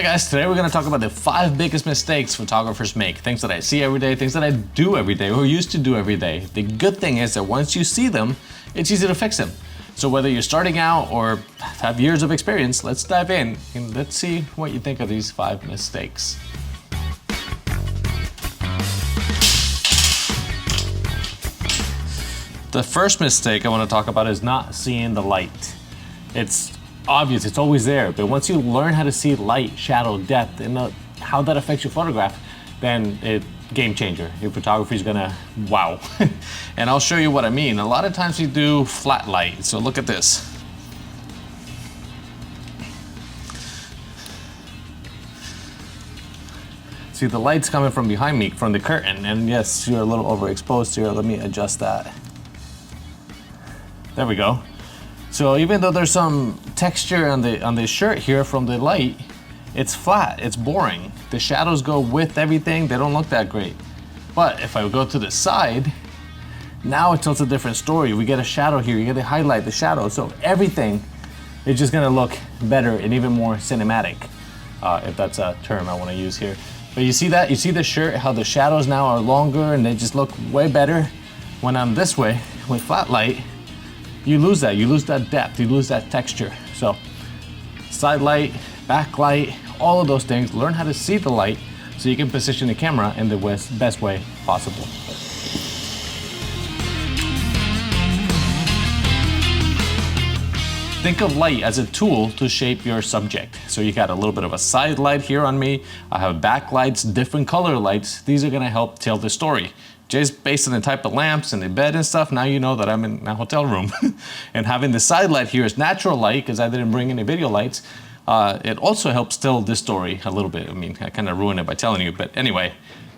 So guys, today we're gonna talk about the 5 biggest mistakes photographers make. Things that I see every day, things that I do every day, or used to do every day. The good thing is that once you see them, it's easy to fix them. So whether you're starting out or have years of experience, let's dive in and let's see what you think of these 5 mistakes. The first mistake I want to talk about is not seeing the light. It's obvious, it's always there, but once you learn how to see light, shadow, depth, and how that affects your photograph, then it's game changer. Your photography is gonna wow. And I'll show you what I mean. A lot of times we do flat light, so look at this. See, the light's coming from behind me, from the curtain, and yes, you're a little overexposed here. Let me adjust that. There we go. So even though there's some texture on the shirt here from the light, it's flat, it's boring. The shadows go with everything, they don't look that great. But if I go to the side, now it tells a different story. We get a shadow here, you get to highlight the shadow, so everything is just gonna look better and even more cinematic, if that's a term I wanna use here. But you see that? You see the shirt, how the shadows now are longer and they just look way better. When I'm this way, with flat light, you lose that depth, you lose that texture. So side light, backlight, all of those things, learn how to see the light so you can position the camera in the best way possible. Think of light as a tool to shape your subject. So you got a little bit of a side light here on me. I have backlights, different color lights. These are gonna help tell the story. Just based on the type of lamps and the bed and stuff, now you know that I'm in a hotel room. And having the side light here is natural light because I didn't bring any video lights. It also helps tell this story a little bit. I mean, I kind of ruined it by telling you, but anyway,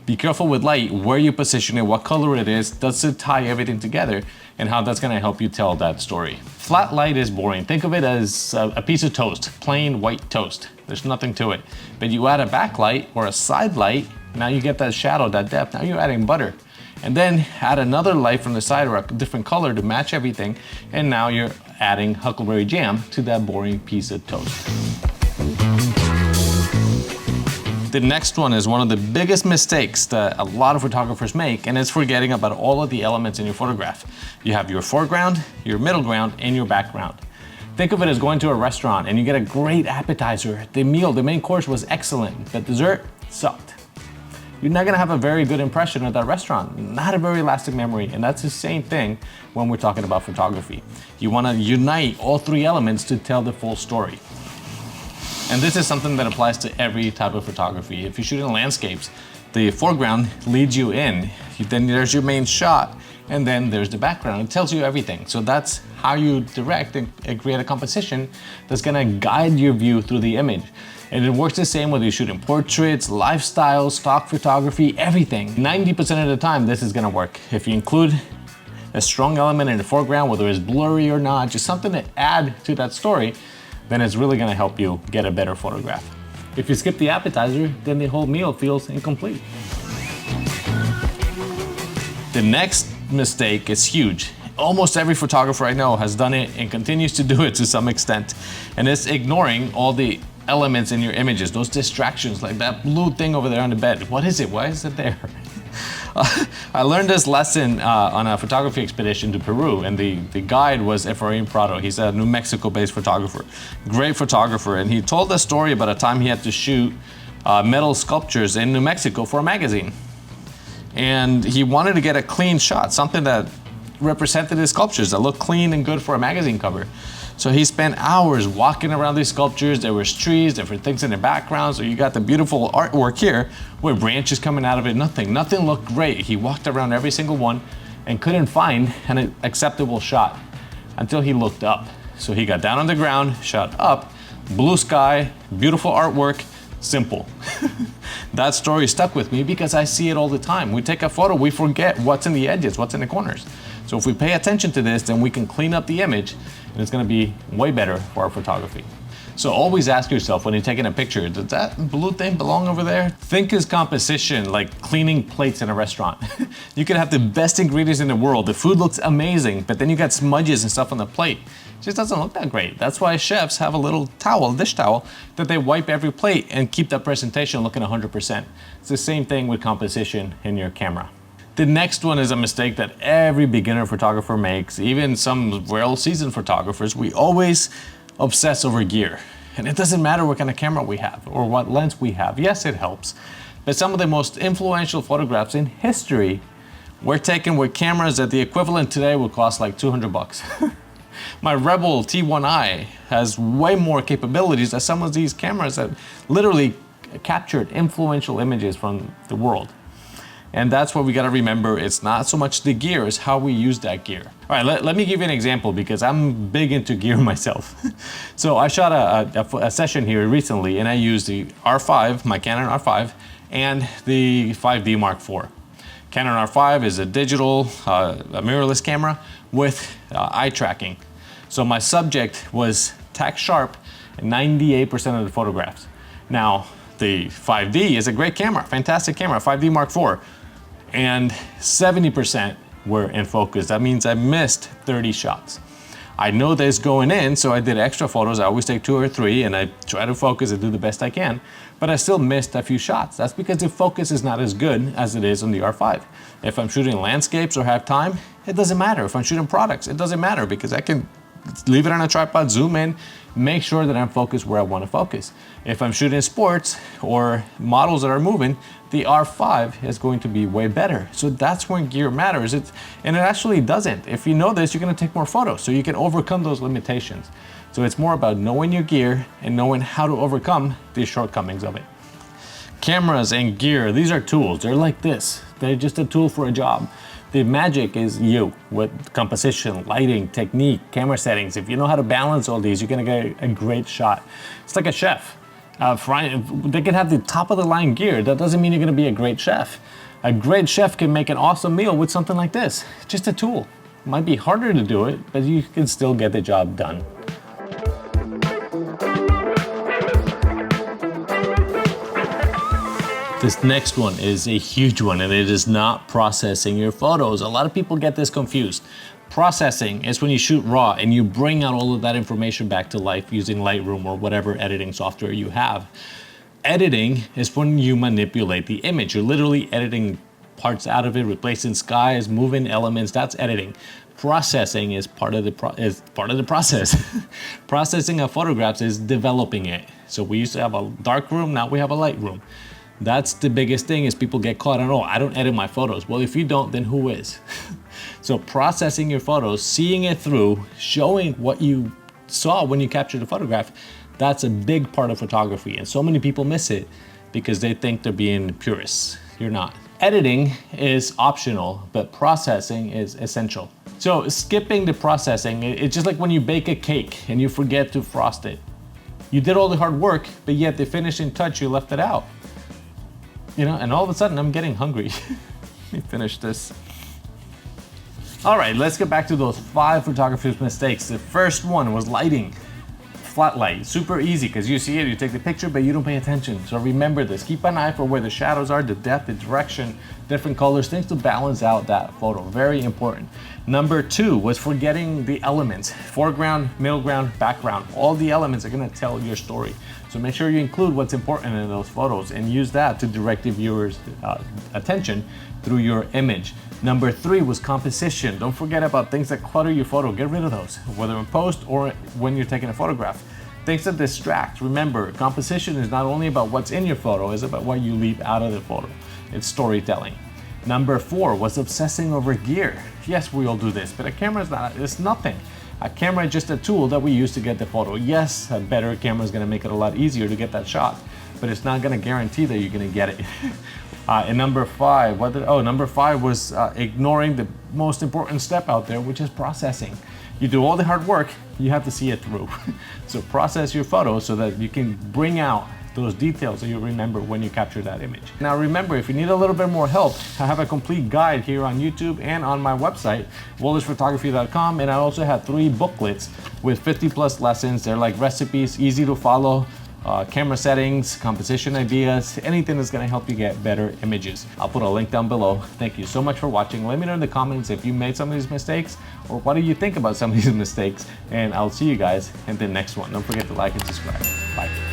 be careful with light, where you position it, what color it is, does it tie everything together, and how that's gonna help you tell that story. Flat light is boring. Think of it as a piece of toast, plain white toast. There's nothing to it. But you add a backlight or a side light, now you get that shadow, that depth, now you're adding butter. And then add another light from the side or a different color to match everything, and now you're adding huckleberry jam to that boring piece of toast. The next one is one of the biggest mistakes that a lot of photographers make, and it's forgetting about all of the elements in your photograph. You have your foreground, your middle ground, and your background. Think of it as going to a restaurant and you get a great appetizer. The meal, the main course was excellent, but dessert sucked. You're not gonna have a very good impression of that restaurant, not a very lasting memory, and that's the same thing when we're talking about photography. You wanna unite all 3 elements to tell the full story. And this is something that applies to every type of photography. If you're shooting landscapes, the foreground leads you in, then there's your main shot, and then there's the background. It tells you everything. So that's how you direct and create a composition that's gonna guide your view through the image. And it works the same whether you're shooting portraits, lifestyle, stock photography, everything. 90% of the time, this is gonna work. If you include a strong element in the foreground, whether it's blurry or not, just something to add to that story, then it's really gonna help you get a better photograph. If you skip the appetizer, then the whole meal feels incomplete. The next mistake is huge. Almost every photographer I know has done it and continues to do it to some extent. And it's ignoring all the elements in your images, those distractions, like that blue thing over there on the bed. What is it? Why is it there? I learned this lesson on a photography expedition to Peru, and the guide was Efrain Prado. He's a New Mexico-based photographer, great photographer, and he told a story about a time he had to shoot metal sculptures in New Mexico for a magazine. And he wanted to get a clean shot, something that represented his sculptures, that looked clean and good for a magazine cover. So he spent hours walking around these sculptures. There was trees, different things in the background. So you got the beautiful artwork here with branches coming out of it. Nothing looked great. He walked around every single one and couldn't find an acceptable shot until he looked up. So he got down on the ground, shot up, blue sky, beautiful artwork, simple. That story stuck with me because I see it all the time. We take a photo, we forget what's in the edges, what's in the corners. So if we pay attention to this, then we can clean up the image and it's gonna be way better for our photography. So always ask yourself when you're taking a picture, does that blue thing belong over there? Think as composition, like cleaning plates in a restaurant. You could have the best ingredients in the world, the food looks amazing, but then you got smudges and stuff on the plate. just doesn't look that great. That's why chefs have a little towel, dish towel, that they wipe every plate and keep that presentation looking 100%. It's the same thing with composition in your camera. The next one is a mistake that every beginner photographer makes, even some well-seasoned photographers. We always obsess over gear. And it doesn't matter what kind of camera we have or what lens we have. Yes, it helps. But some of the most influential photographs in history were taken with cameras that the equivalent today would cost like 200 bucks. My Rebel T1i has way more capabilities than some of these cameras that literally captured influential images from the world. And that's what we gotta remember. It's not so much the gear, it's how we use that gear. All right, let me give you an example because I'm big into gear myself. So I shot a session here recently and I used the R5, my Canon R5, and the 5D Mark IV. Canon R5 is a digital, a mirrorless camera with eye tracking. So my subject was tack sharp in 98% of the photographs. Now, the 5D is a great camera, fantastic camera, 5D Mark IV. And 70% were in focus. That means I missed 30 shots. I know this going in, so I did extra photos. I always take 2 or 3 and I try to focus and do the best I can, but I still missed a few shots. That's because the focus is not as good as it is on the R5. If I'm shooting landscapes or have time, it doesn't matter. If I'm shooting products, it doesn't matter because I can leave it on a tripod, zoom in, make sure that I'm focused where I want to focus. If I'm shooting sports or models that are moving, the R5 is going to be way better. So that's when gear matters. And it actually doesn't. If you know this, you're going to take more photos, so you can overcome those limitations. So it's more about knowing your gear and knowing how to overcome the shortcomings of it. Cameras and gear, these are tools. They're like this. They're just a tool for a job. The magic is you with composition, lighting, technique, camera settings. If you know how to balance all these, you're gonna get a great shot. It's like a chef. They can have the top of the line gear. That doesn't mean you're gonna be a great chef. A great chef can make an awesome meal with something like this. Just a tool. It might be harder to do it, but you can still get the job done. This next one is a huge one, and it is not processing your photos. A lot of people get this confused. Processing is when you shoot raw and you bring out all of that information back to life using Lightroom or whatever editing software you have. Editing is when you manipulate the image. You're literally editing parts out of it, replacing skies, moving elements. That's editing. Processing is part of the process. Processing of photographs is developing it. So we used to have a dark room, now we have a light room. That's the biggest thing is people get caught on, oh, I don't edit my photos. Well, if you don't, then who is? So processing your photos, seeing it through, showing what you saw when you captured the photograph, that's a big part of photography. And so many people miss it because they think they're being purists. You're not. Editing is optional, but processing is essential. So skipping the processing, it's just like when you bake a cake and you forget to frost it. You did all the hard work, but yet the finishing touch, you left it out. You know, and all of a sudden I'm getting hungry. Let me finish this. All right, let's get back to those 5 photographer's mistakes. The first one was lighting. Flat light, super easy because you see it, you take the picture, but you don't pay attention. So remember this, keep an eye for where the shadows are, the depth, the direction, different colors, things to balance out that photo, very important. Number 2 was forgetting the elements, foreground, middle ground, background. All the elements are gonna tell your story. So make sure you include what's important in those photos and use that to direct the viewer's attention through your image. Number 3 was composition. Don't forget about things that clutter your photo. Get rid of those, whether in post or when you're taking a photograph. Things that distract. Remember, composition is not only about what's in your photo, it's about what you leave out of the photo. It's storytelling. Number 4 was obsessing over gear. Yes, we all do this, but a camera is not, it's nothing. A camera is just a tool that we use to get the photo. Yes, a better camera is gonna make it a lot easier to get that shot, but it's not gonna guarantee that you're gonna get it. And number 5, number 5 was ignoring the most important step out there, which is processing. You do all the hard work, you have to see it through. So process your photo so that you can bring out those details that you remember when you capture that image. Now remember, if you need a little bit more help, I have a complete guide here on YouTube and on my website, wollertzphotography.com, and I also have 3 booklets with 50+ lessons. They're like recipes, easy to follow, camera settings, composition ideas, anything that's gonna help you get better images. I'll put a link down below. Thank you so much for watching. Let me know in the comments if you made some of these mistakes, or what do you think about some of these mistakes, and I'll see you guys in the next one. Don't forget to like and subscribe. Bye.